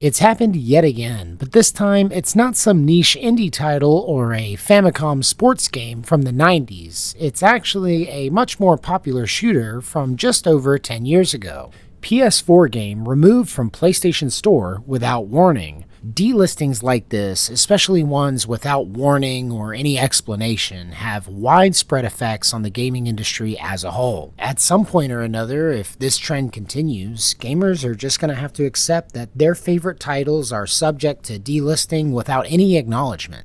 It's happened yet again, but this time it's not some niche indie title or a Famicom sports game from the 90s. It's actually a much more popular shooter from just over 10 years ago. PS4 game removed from PlayStation Store without warning. Delistings like this, especially ones without warning or any explanation, have widespread effects on the gaming industry as a whole. At some point or another, if this trend continues, gamers are just going to have to accept that their favorite titles are subject to delisting without any acknowledgement.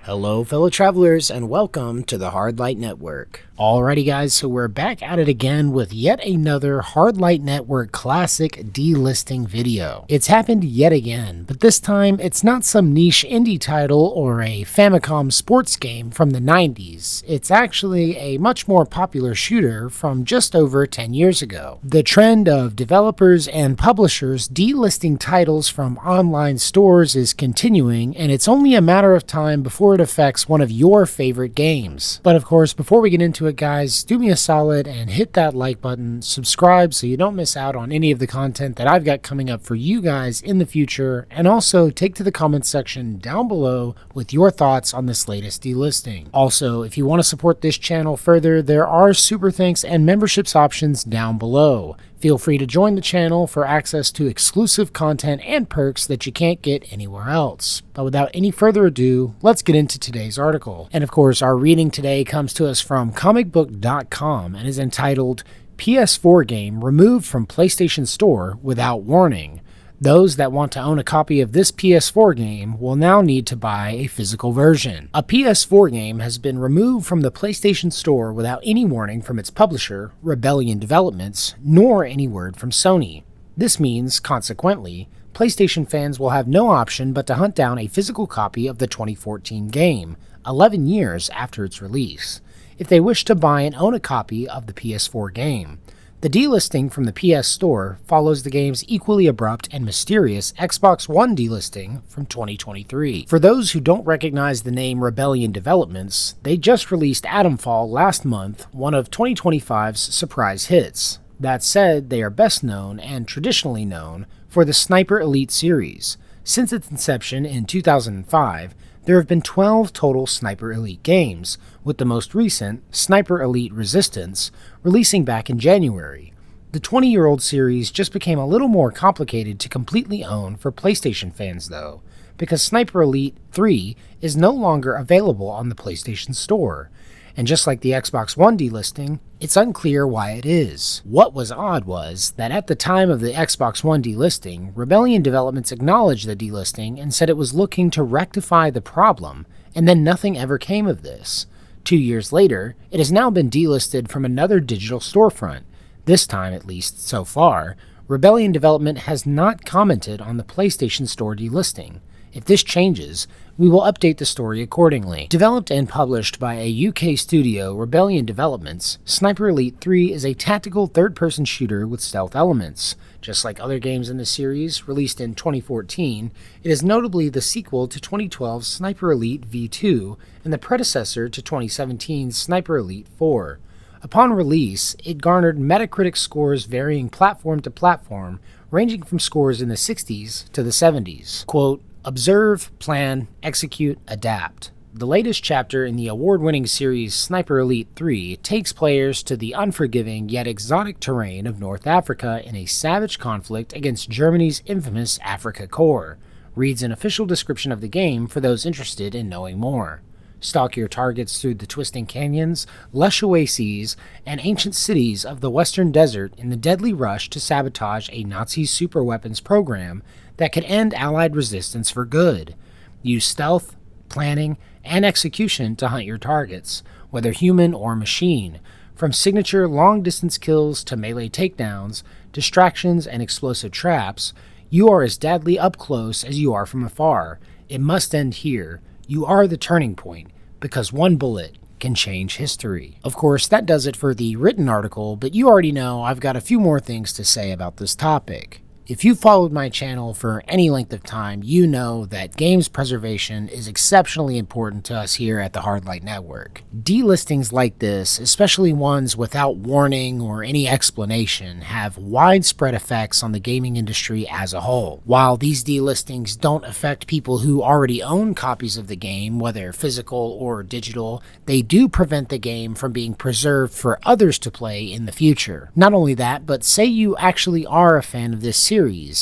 Hello fellow travelers and welcome to the Hardlight Network. Alrighty guys, so we're back at it again with yet another Hardlight Network classic delisting video. It's happened yet again, but this time it's not some niche indie title or a Famicom sports game from the 90s. It's actually a much more popular shooter from just over 10 years ago. The trend of developers and publishers delisting titles from online stores is continuing, and it's only a matter of time before it affects one of your favorite games. But of course, before we get into it guys, do me a solid and hit that like button, subscribe so you don't miss out on any of the content that I've got coming up for you guys in the future, and also take to the comments section down below with your thoughts on this latest delisting. Also, if you want to support this channel further, there are super thanks and memberships options down below. Feel free to join the channel for access to exclusive content and perks that you can't get anywhere else. But without any further ado, let's get into today's article. And of course, our reading today comes to us from comicbook.com and is entitled PS4 Game Removed from PlayStation Store Without Warning. Those that want to own a copy of this PS4 game will now need to buy a physical version. A PS4 game has been removed from the PlayStation Store without any warning from its publisher, Rebellion Developments, nor any word from Sony. This means, consequently, PlayStation fans will have no option but to hunt down a physical copy of the 2014 game, 11 years after its release, if they wish to buy and own a copy of the PS4 game. The delisting from the PS Store follows the game's equally abrupt and mysterious Xbox One delisting from 2023. For those who don't recognize the name Rebellion Developments, they just released Atomfall last month, one of 2025's surprise hits. That said, they are best known and traditionally known for the Sniper Elite series. Since its inception in 2005, there have been 12 total Sniper Elite games, with the most recent, Sniper Elite Resistance, releasing back in January. The 20-year-old series just became a little more complicated to completely own for PlayStation fans though, because Sniper Elite 3 is no longer available on the PlayStation Store. And just like the Xbox One delisting, it's unclear why it is. What was odd was that at the time of the Xbox One delisting, Rebellion Developments acknowledged the delisting and said it was looking to rectify the problem, and then nothing ever came of this. 2 years later, it has now been delisted from another digital storefront. This time, at least so far, Rebellion Development has not commented on the PlayStation Store delisting. If this changes, we will update the story accordingly. Developed and published by a UK studio, Rebellion Developments, Sniper Elite 3 is a tactical third-person shooter with stealth elements. Just like other games in the series, released in 2014, it is notably the sequel to 2012's Sniper Elite V2 and the predecessor to 2017's Sniper Elite 4. Upon release, it garnered Metacritic scores varying platform to platform, ranging from scores in the 60s to the 70s. Quote, "Observe, plan, execute, adapt." The latest chapter in the award-winning series Sniper Elite 3 takes players to the unforgiving yet exotic terrain of North Africa in a savage conflict against Germany's infamous Afrika Korps, reads an official description of the game for those interested in knowing more. Stalk your targets through the twisting canyons, lush oases, and ancient cities of the western desert in the deadly rush to sabotage a Nazi superweapons program that could end Allied resistance for good. Use stealth, planning, and execution to hunt your targets, whether human or machine, from signature long-distance kills to melee takedowns, distractions, and explosive traps. You are as deadly up close as you are from afar. It must end here. You are the turning point, because one bullet can change history. Of course, that does it for the written article, but you already know I've got a few more things to say about this topic. If you've followed my channel for any length of time, you know that games preservation is exceptionally important to us here at the Hardlight Network. Delistings like this, especially ones without warning or any explanation, have widespread effects on the gaming industry as a whole. While these delistings don't affect people who already own copies of the game, whether physical or digital, they do prevent the game from being preserved for others to play in the future. Not only that, but say you actually are a fan of this series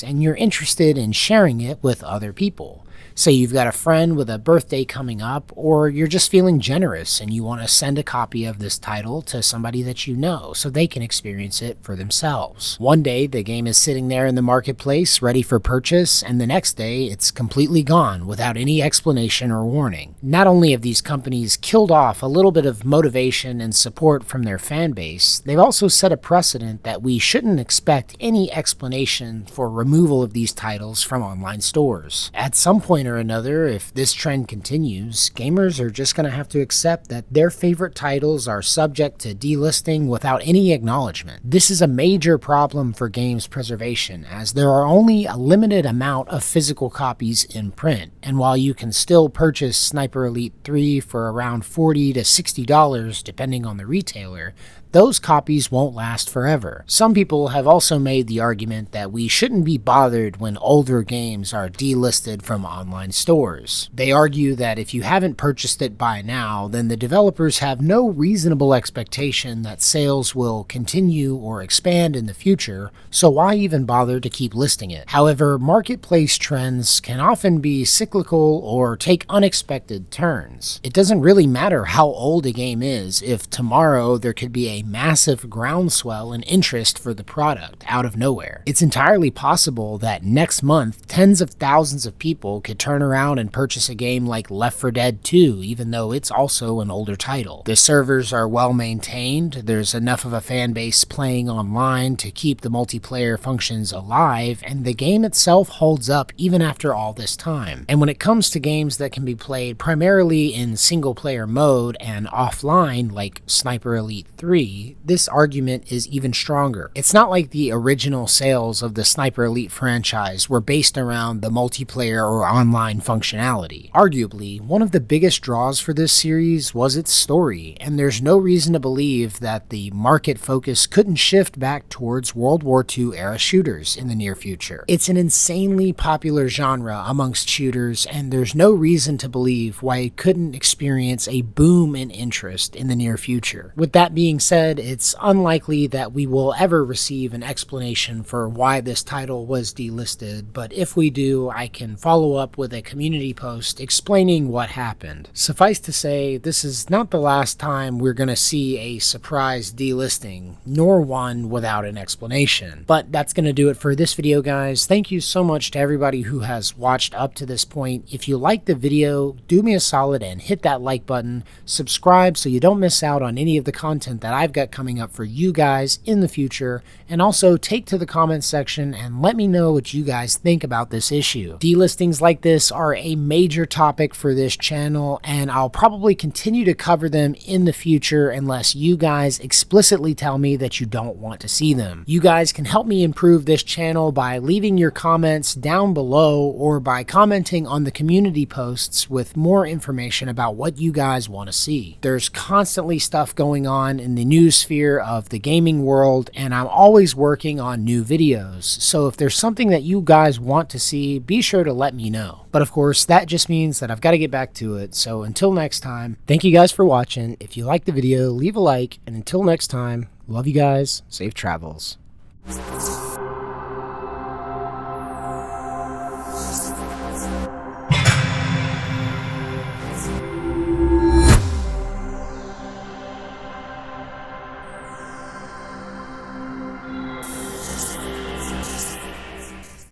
and you're interested in sharing it with other people. Say you've got a friend with a birthday coming up, or you're just feeling generous and you want to send a copy of this title to somebody that you know so they can experience it for themselves. One day the game is sitting there in the marketplace ready for purchase, and the next day it's completely gone without any explanation or warning. Not only have these companies killed off a little bit of motivation and support from their fan base, they've also set a precedent that we shouldn't expect any explanation for removal of these titles from online stores. At some point or another, if this trend continues, gamers are just going to have to accept that their favorite titles are subject to delisting without any acknowledgement. This is a major problem for games preservation, as there are only a limited amount of physical copies in print, and while you can still purchase Sniper Elite 3 for around $40 to $60 depending on the retailer, those copies won't last forever. Some people have also made the argument that we shouldn't be bothered when older games are delisted from online stores. They argue that if you haven't purchased it by now, then the developers have no reasonable expectation that sales will continue or expand in the future, so why even bother to keep listing it? However, marketplace trends can often be cyclical or take unexpected turns. It doesn't really matter how old a game is if tomorrow there could be a massive groundswell in interest for the product out of nowhere. It's entirely possible that next month tens of thousands of people could turn around and purchase a game like Left 4 Dead 2, even though it's also an older title. The servers are well maintained, there's enough of a fan base playing online to keep the multiplayer functions alive, and the game itself holds up even after all this time. And when it comes to games that can be played primarily in single player mode and offline like Sniper Elite 3, this argument is even stronger. It's not like the original sales of the Sniper Elite franchise were based around the multiplayer or online functionality. Arguably, one of the biggest draws for this series was its story, and there's no reason to believe that the market focus couldn't shift back towards World War II era shooters in the near future. It's an insanely popular genre amongst shooters, and there's no reason to believe why it couldn't experience a boom in interest in the near future. With that being said, it's unlikely that we will ever receive an explanation for why this title was delisted, but if we do, I can follow up with a community post explaining what happened. Suffice to say, this is not the last time we're going to see a surprise delisting, nor one without an explanation. But that's going to do it for this video, guys. Thank you so much to everybody who has watched up to this point. If you liked the video, do me a solid and hit that like button, subscribe so you don't miss out on any of the content that I've got coming up for you guys in the future, and also take to the comments section and let me know what you guys think about this issue. Delistings like this are a major topic for this channel, and I'll probably continue to cover them in the future unless you guys explicitly tell me that you don't want to see them. You guys can help me improve this channel by leaving your comments down below or by commenting on the community posts with more information about what you guys want to see. There's constantly stuff going on in the news sphere of the gaming world, and I'm always working on new videos, so if there's something that you guys want to see, be sure to let me know. But of course, that just means that I've got to get back to it, so until next time, thank you guys for watching. If you liked the video, leave a like, and until next time, love you guys, safe travels.